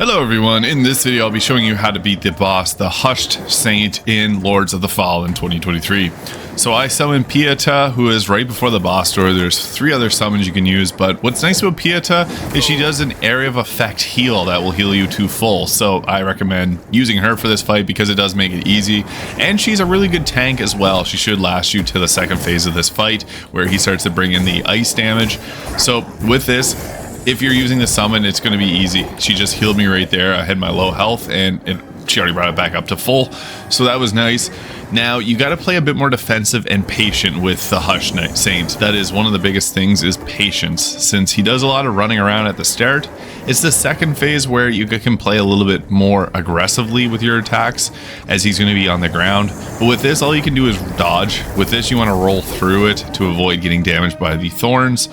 Hello everyone, in this video I'll be showing you how to beat the boss, the Hushed Saint in Lords of the Fall in 2023. So I summon Pieta, who is right before the boss door. There's 3 other summons you can use, but what's nice about Pieta is she does an area of effect heal that will heal you to full. So I recommend using her for this fight because it does make it easy, and she's a really good tank as well. She should last you to the second phase of this fight where he starts to bring in the ice damage. So with this, if you're using the summon, it's going to be easy. She just healed me right there. I had my low health and she already brought it back up to full. So that was nice. Now you got to play a bit more defensive and patient with the Hushed Saint. That is one of the biggest things, is patience. Since he does a lot of running around at the start, it's the second phase where you can play a little bit more aggressively with your attacks, as he's going to be on the ground. But with this, all you can do is dodge. With this, you want to roll through it to avoid getting damaged by the thorns.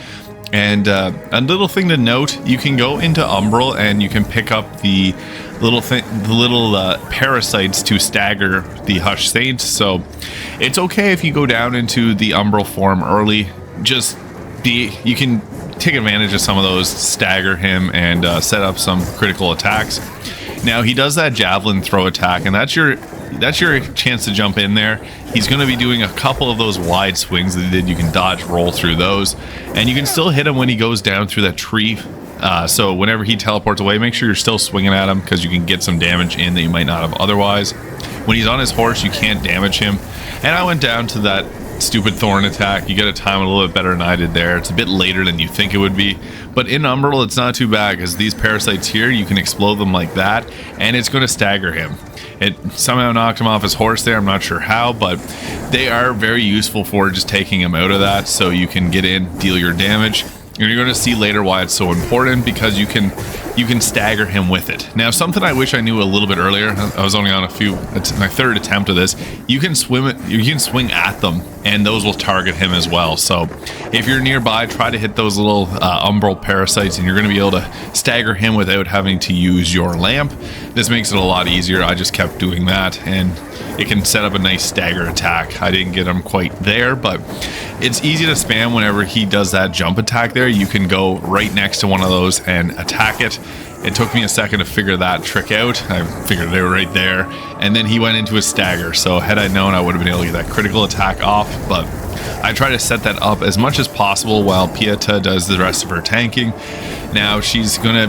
And a little thing to note, you can go into Umbral and you can pick up the little parasites to stagger the Hushed Saint. So it's okay if you go down into the Umbral form early. You can take advantage of some of those, stagger him, and set up some critical attacks. Now he does that javelin throw attack, and that's your chance to jump in there. He's going to be doing a couple of those wide swings that he did. You can dodge, roll through those, and you can still hit him when he goes down through that tree. So whenever he teleports away, make sure you're still swinging at him, because you can get some damage in that you might not have otherwise. When he's on his horse, you can't damage him. And I went down to that stupid thorn attack. You got to time it a little bit better than I did there. It's a bit later than you think it would be, but in Umbral it's not too bad, because these parasites here, you can explode them like that and it's going to stagger him. It somehow knocked him off his horse there. I'm not sure how, but they are very useful for just taking him out of that, so you can get in, deal your damage. And you're going to see later why it's so important, because you can stagger him with it. Now, something I wish I knew a little bit earlier. I was only on my third attempt of this. You can swing at them, and those will target him as well. So if you're nearby, try to hit those little umbral parasites, and you're going to be able to stagger him without having to use your lamp. This makes it a lot easier. I just kept doing that, and it can set up a nice stagger attack. I didn't get him quite there, but it's easy to spam whenever he does that jump attack there. You can go right next to one of those and attack it. It took me a second to figure that trick out. I figured they were right there, and then he went into a stagger. So had I known, I would have been able to get that critical attack off, but I try to set that up as much as possible while Pieta does the rest of her tanking. Now she's gonna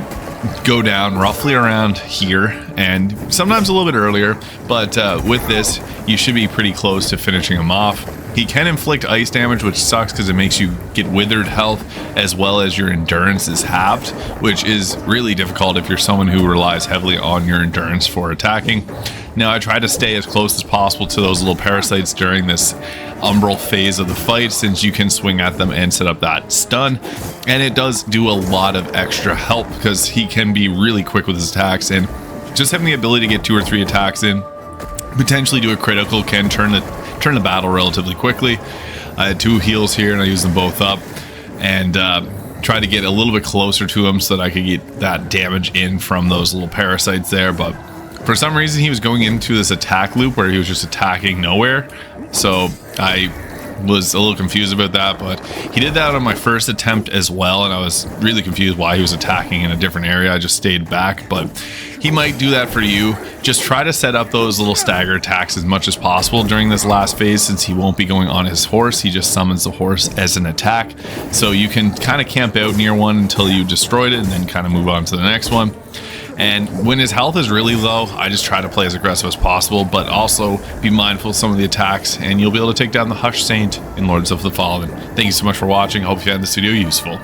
go down roughly around here, and sometimes a little bit earlier, but with this you should be pretty close to finishing him off. He can inflict ice damage, which sucks because it makes you get withered health, as well as your endurance is halved, which is really difficult if you're someone who relies heavily on your endurance for attacking. Now, I try to stay as close as possible to those little parasites during this umbral phase of the fight, since you can swing at them and set up that stun, and it does do a lot of extra help because he can be really quick with his attacks, and just having the ability to get 2 or 3 attacks in, potentially do a critical, can turn the battle relatively quickly. I had 2 heals here and I used them both up, and try to get a little bit closer to him so that I could get that damage in from those little parasites there. But for some reason he was going into this attack loop where he was just attacking nowhere, so I was a little confused about that. But he did that on my first attempt as well, and I was really confused why he was attacking in a different area. I just stayed back, but he might do that for you. Just try to set up those little stagger attacks as much as possible during this last phase, since he won't be going on his horse. He just summons the horse as an attack, so you can kind of camp out near one until you destroyed it and then kind of move on to the next one. And when his health is really low, I just try to play as aggressive as possible, but also be mindful of some of the attacks, and you'll be able to take down the Hushed Saint in Lords of the Fallen. Thank you so much for watching. I hope you found this video useful.